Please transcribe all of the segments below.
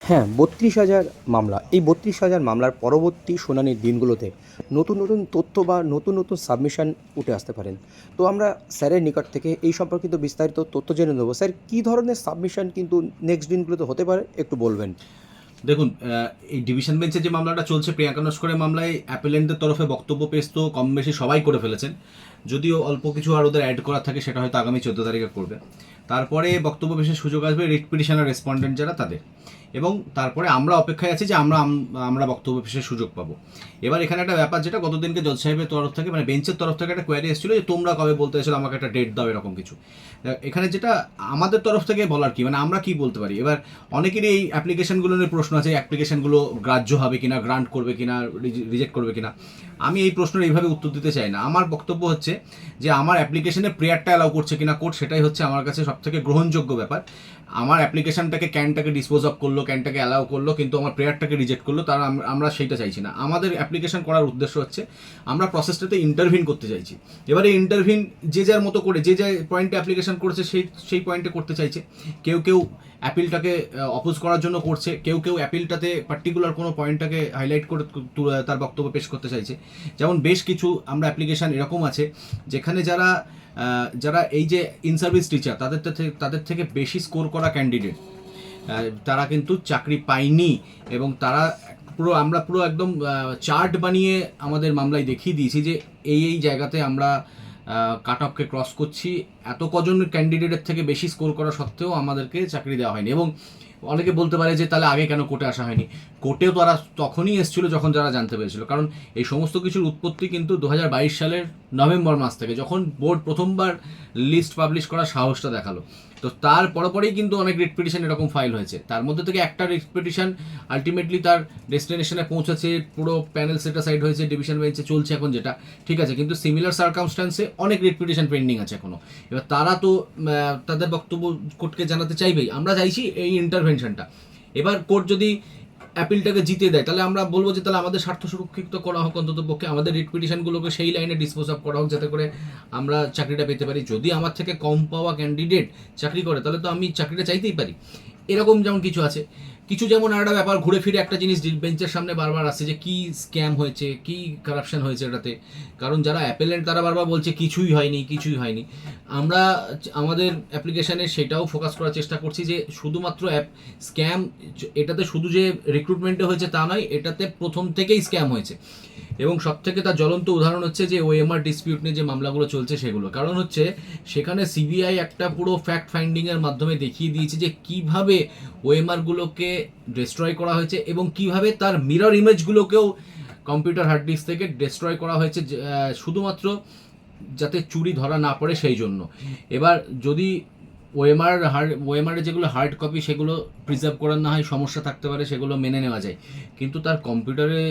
হ্যাঁ, ৩২,০০০ মামলা। এই ৩২,০০০ মামলার পরবর্তী শুনানির দিনগুলোতে নতুন, নতুন তথ্য বা নতুন, নতুন সাবমিশন উঠে আসতে পারেন। তো আমরা স্যারের নিকট থেকে এই সম্পর্কিত বিস্তারিত তথ্য জেনে নেব। স্যার, কী ধরনের সাবমিশন কিন্তু নেক্সট দিনগুলোতে হতে পারে একটু বলবেন? দেখুন, এই ডিভিশন বেঞ্চে যে মামলাটা চলছে প্রিয়াঙ্কা নস্করের মামলায় অ্যাপেলেন্টদের তরফে বক্তব্য পেশ তো কম বেশি সবাই করে ফেলেছেন। যদিও অল্প কিছু আর ওদের অ্যাড করার থাকে, সেটা হয়তো আগামী 14 তারিখে করবে। তারপরে বক্তব্য পেশের সুযোগ আসবে রিট পিটিশনার রেসপন্ডেন্ট যারা তাদের, এবং তারপরে আমরা অপেক্ষায় আছি যে আমরা বক্তব্য পেশের সুযোগ পাবো। এবার এখানে একটা ব্যাপার, যেটা গতদিনকে জজ সাহেবের তরফ থেকে, মানে বেঞ্চের তরফ থেকে একটা কোয়ারি এসেছিল যে তোমরা কবে বলতে এসেছিল, আমাকে একটা ডেট দাও, এরকম কিছু। এখানে যেটা আমাদের তরফ থেকে বলার কি, মানে আমরা কি বলতে পারি, এবার অনেকেরই এই অ্যাপ্লিকেশনগুলো নিয়ে প্রশ্ন আছে, অ্যাপ্লিকেশনগুলো গ্রাহ্য হবে কিনা, গ্রান্ট করবে কিনা, রিজেক্ট করবে কিনা। আমি এই প্রশ্নের এইভাবে উত্তর দিতে চাই না। আমার বক্তব্য হচ্ছে যে আমার অ্যাপ্লিকেশনে প্রেয়ারটা অ্যালাউ করছে কিনা কোর্ট, সেটাই হচ্ছে আমার কাছে সবথেকে গ্রহণযোগ্য ব্যাপার। আমার অ্যাপ্লিকেশনটাকে ক্যানটাকে ডিসপোজ অফ করলো, ক্যানটাকে অ্যালাউ করলো, কিন্তু আমার প্রেয়ারটাকে রিজেক্ট করলো, তারা আমরা সেইটা চাইছি না। আমাদের অ্যাপ্লিকেশন করার উদ্দেশ্য হচ্ছে আমরা প্রসেসটাতে ইন্টারভিন করতে চাইছি। এবারে ইন্টারভিন যে যার মতো করে যে পয়েন্টে অ্যাপ্লিকেশন করেছে সেই পয়েন্টে করতে চাইছে। কেউ কেউ অ্যাপিলটাকে অপোজ করার জন্য করছে, কেউ কেউ অ্যাপিলটাতে পার্টিকুলার কোনো পয়েন্টটাকে হাইলাইট করে তার বক্তব্য পেশ করতে চাইছে। যেমন বেশ কিছু আমরা অ্যাপ্লিকেশান এরকম আছে যেখানে যারা যারা এই যে ইন সার্ভিস টিচার, তাদের থেকে বেশি স্কোর করা ক্যান্ডিডেট, তারা কিন্তু চাকরি পায়নি, এবং তারা আমরা পুরো একদম চার্ট বানিয়ে আমাদের মামলায় দেখিয়ে দিয়েছি যে এই জায়গাতে আমরা কাট অফকে ক্রস করছি, এত কজন ক্যান্ডিডেটের থেকে বেশি স্কোর করা সত্ত্বেও আমাদেরকে চাকরি দেওয়া হয়নি। এবং অনেকে বলতে পারে যে তাহলে আগে কেন কোর্টে আসা হয়নি। কোর্টেও তারা তখনই এসেছিল যখন যারা জানতে পেরেছিল, কারণ এই সমস্ত কিছুর উৎপত্তি কিন্তু 2022 সালের নভেম্বর মাস থেকে, যখন বোর্ড প্রথমবার লিস্ট পাবলিশ করার সাহসটা দেখালো। তো তার পরপরেই কিন্তু অনেক রিট পিটিশন এরকম ফাইল হয়েছে। তার মধ্যে থেকে একটা রিট পিটিশন আলটিমেটলি তার ডেস্টিনেশনে পৌঁছেছে, পুরো প্যানেল সেটিসফাইড হয়েছে, ডিভিশন বেঞ্চে চলছে এখন, যেটা ঠিক আছে। কিন্তু সিমিলার সার্কামস্ট্যান্সে অনেক রিট পিটিশন পেন্ডিং আছে এখনো। এবার তারা তো তাদের বক্তব্য কোর্টকে জানাতে চাইবেই। আমরা চাইছি এই ইন্টারভেনশনটা। এবার কোর্ট যদি অ্যাপিলটাকে জিতে দেয়, তাহলে আমরা বলবো যে তাহলে আমাদের স্বার্থ সুরক্ষিত করা হোক, অন্তত পক্ষে আমাদের রিট পিটিশনগুলোকে সেই লাইনে ডিসপোজ অফ করা হোক, যাতে করে আমরা চাকরিটা পেতে পারি। যদি আমার থেকে কম পাওয়া ক্যান্ডিডেট চাকরি করে, তাহলে তো আমি চাকরিটা চাইতেই পারি। এরকম যেমন কিছু আছে। কিছু যেমন একটা ব্যাপার ঘুরে ফিরে একটা জিনিস বেঞ্চের সামনে বারবার আসছে যে কি স্ক্যাম হয়েছে, কি কারাপশন হয়েছে এটাতে। কারণ যারা অ্যাপেলেন্ট তারা বারবার বলছে কিছুই হয়নি, কিছুই হয়নি। আমরা আমাদের অ্যাপ্লিকেশানে সেটাও ফোকাস করার চেষ্টা করছি যে শুধুমাত্র স্ক্যাম এটাতে শুধু যে রিক্রুটমেন্টে হয়েছে তা নয়, এটাতে প্রথম থেকেই স্ক্যাম হয়েছে। এবং সব থেকে তার জ্বলন্ত উদাহরণ হচ্ছে যে ওএমআর ডিসপিউট নিয়ে যে মামলাগুলো চলছে সেগুলো। কারণ হচ্ছে সেখানে সিবিআই একটা পুরো ফ্যাক্ট ফাইন্ডিংয়ের মাধ্যমে দেখিয়ে দিয়েছে যে কীভাবে ওএমআরগুলোকে ডিস্ট্রয় করা হয়েছে, এবং কিভাবে তার মিরর ইমেজগুলোকেও কম্পিউটার হার্ড ডিস্ক থেকে ডিস্ট্রয় করা হয়েছে, শুধুমাত্র যাতে চুরি ধরা না পড়ে সেই জন্য। এবার যদি ওএমআরের যেগুলো হার্ড কপি সেগুলো প্রিজার্ভ করার না হয় সমস্যা থাকতে পারে, সেগুলো মেনে নেওয়া যায়। কিন্তু তার কম্পিউটারে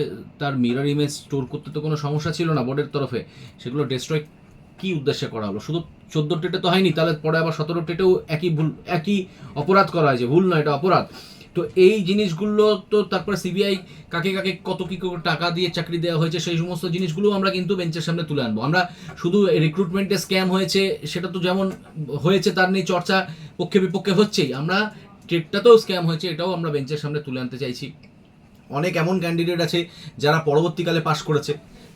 তার মিরর ইমেজ স্টোর করতে তো কোনো সমস্যা ছিল না বোর্ডের তরফে। সেগুলো ডিস্ট্রয় কী উদ্দেশ্যে করা হলো? শুধু 14 টেটে তো হয়নি, তাহলে পরে আবার 17 টেটেও একই অপরাধ করা হয়েছে। ভুল নয়, এটা অপরাধ। তো এই জিনিসগুলো তো তারপরে সিবিআই কাকে কাকে কত কী টাকা দিয়ে চাকরি দেওয়া হয়েছে, সেই সমস্ত জিনিসগুলো আমরা কিন্তু বেঞ্চের সামনে তুলে আনবো। আমরা শুধু রিক্রুটমেন্টে স্ক্যাম হয়েছে সেটা তো যেমন হয়েছে, তার নিয়ে চর্চা পক্ষে বিপক্ষে হচ্ছেই, আমরা টেটটাতেও স্ক্যাম হয়েছে এটাও আমরা বেঞ্চের সামনে তুলে আনতে চাইছি। অনেক এমন ক্যান্ডিডেট আছে যারা পরবর্তীকালে পাশ করেছে,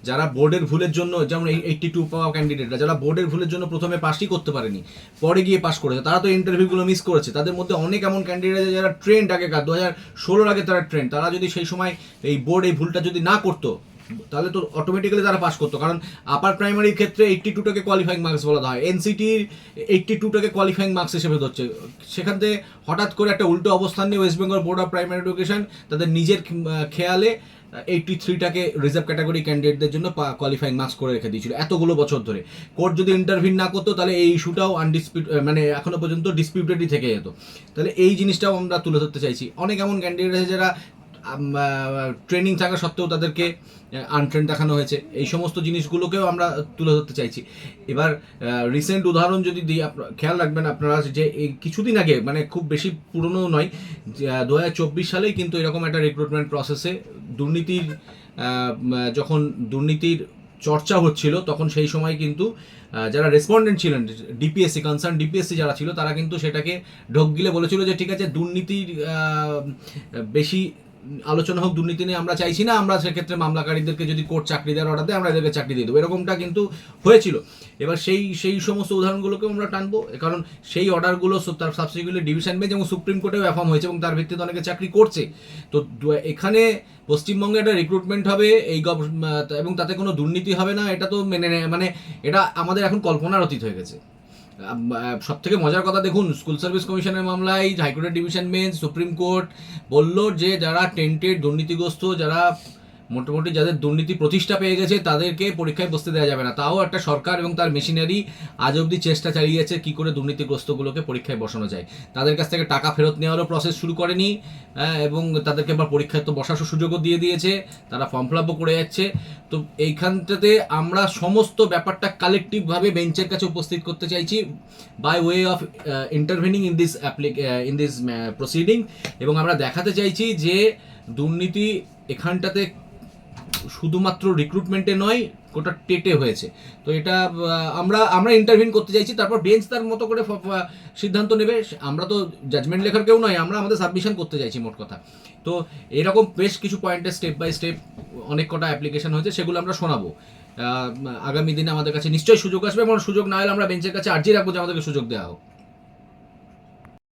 যারা বোর্ডের ভুলের জন্য, যেমন 82 পাওয়া ক্যান্ডিডেটরা যারা বোর্ডের ভুলের জন্য প্রথমে পাসই করতে পারেনি, পরে গিয়ে পাস করেছে, তারা তো ইন্টারভিউগুলো মিস করেছে। তাদের মধ্যে অনেক এমন ক্যান্ডিডেট আছে যারা ট্রেন্ড আগেকার 2016 আগে তারা ট্রেন্ড, তারা যদি সেই সময় এই বোর্ড এই ভুলটা যদি না করতো, তাহলে তো অটোমেটিক্যালি তারা পাস করতো। কারণ আপার প্রাইমারির ক্ষেত্রে 82টাকে কোয়ালিফাইং মার্কস বলা হয়, এনসিটির 82টাকে কোয়ালিফাইং মার্কস হিসেবে ধরছে। সেখান থেকে হঠাৎ করে একটা উল্টো অবস্থান নিয়ে West Bengal board of primary education তাদের নিজের খেয়ালে 83টাকে রিজার্ভ ক্যাটাগরি ক্যান্ডিডেটদের জন্য কোয়ালিফাইং মার্কস করে রেখে দিয়েছিল এতগুলো বছর ধরে। কোর্ট যদি ইন্টারভিন না করতো, তাহলে এই ইস্যুটাও মানে এখনো পর্যন্ত ডিসপিউটেডই থেকে যেত। তাহলে এই জিনিসটাও আমরা তুলে ধরতে চাইছি। অনেক এমন ক্যান্ডিডেট আছে যারা ট্রেনিং থাকা সত্ত্বেও তাদেরকে আনট্রেন দেখানো হয়েছে। এই সমস্ত জিনিসগুলোকেও আমরা তুলে ধরতে চাইছি। এবার রিসেন্ট উদাহরণ যদি দিই, খেয়াল রাখবেন আপনারা যে এই কিছুদিন আগে, মানে খুব বেশি পুরনো নয়, 2024 সালেই কিন্তু এরকম একটা রিক্রুটমেন্ট প্রসেসে যখন দুর্নীতির চর্চা হচ্ছিল তখন সেই সময় কিন্তু যারা রেসপন্ডেন্ট ছিলেন ডিপিএসসি কনসার্ন ডিপিএসসি যারা ছিল তারা কিন্তু সেটাকে ঢোক গিলে বলেছিল যে ঠিক আছে দুর্নীতির বেশি আলোচনা হোক, দুর্নীতি নিয়ে আমরা চাইছি না, আমরা সেক্ষেত্রে মামলাকারীদেরকে যদি কোর্ট চাকরি দেওয়ার অর্ডার দেয় আমরা এদেরকে চাকরি দিয়ে দেবো, এরকমটা কিন্তু হয়েছিল। এবার সেই সমস্ত উদাহরণগুলোকেও আমরা টানবো, কারণ সেই অর্ডারগুলো তার সাবসিকুয়েন্টলি ডিভিশন বেঞ্চ এবং সুপ্রিম কোর্টেও অ্যাফার্ম হয়েছে এবং তার ভিত্তিতে অনেকে চাকরি করছে। তো এখানে পশ্চিমবঙ্গে একটা রিক্রুটমেন্ট হবে এবং তাতে কোনো দুর্নীতি হবে না, এটা তো মানে এটা আমাদের এখন কল্পনার অতীত হয়ে গেছে। সব থেকে মজার কথা দেখুন, স্কুল সার্ভিস কমিশনের মামলায় হাইকোর্টের ডিভিশন বেঞ্চ সুপ্রিম কোর্ট বলল যে যারা টেন্টেড দুর্নীতিগ্রস্ত, যারা মোটামুটি যাদের দুর্নীতি প্রতিষ্ঠা পেয়ে গেছে তাদেরকে পরীক্ষায় বসতে দেওয়া যাবে না। তাও একটা সরকার এবং তার মেশিনারি আজ অবধি চেষ্টা চালিয়েছে কী করে দুর্নীতিগ্রস্তগুলোকে পরীক্ষায় বসানো যায়। তাদের কাছ থেকে টাকা ফেরত নেওয়ারও প্রসেস শুরু করেনি, এবং তাদেরকে আবার পরীক্ষায় তো বসার সুযোগও দিয়ে দিয়েছে, তারা ফর্ম ফিল আপও করে যাচ্ছে। তো এইখানটাতে আমরা সমস্ত ব্যাপারটা কালেকটিভভাবে বেঞ্চের কাছে উপস্থিত করতে চাইছি by way of intervening in this proceeding, এবং আমরা দেখাতে চাইছি যে দুর্নীতি এখানটাতে শুধুমাত্র রিক্রুটমেন্টে নয়, গোটা টেটে হয়েছে। তো এটা আমরা ইন্টারভিন করতে চাইছি, তারপর বেঞ্চ তার মতো করে সিদ্ধান্ত নেবে। আমরা তো জাজমেন্ট লেখার কেউ নয়, আমরা আমাদের সাবমিশন করতে চাইছি মোট কথা। তো এরকম বেশ কিছু পয়েন্টে স্টেপ বাই স্টেপ অনেক কটা অ্যাপ্লিকেশন হয়েছে, সেগুলো আমরা শোনাবো। আগামী দিনে আমাদের কাছে নিশ্চয়ই সুযোগ আসবে, এবং সুযোগ না হলে আমরা বেঞ্চের কাছে আর্জি রাখবো যে আমাদেরকে সুযোগ দেওয়া হোক।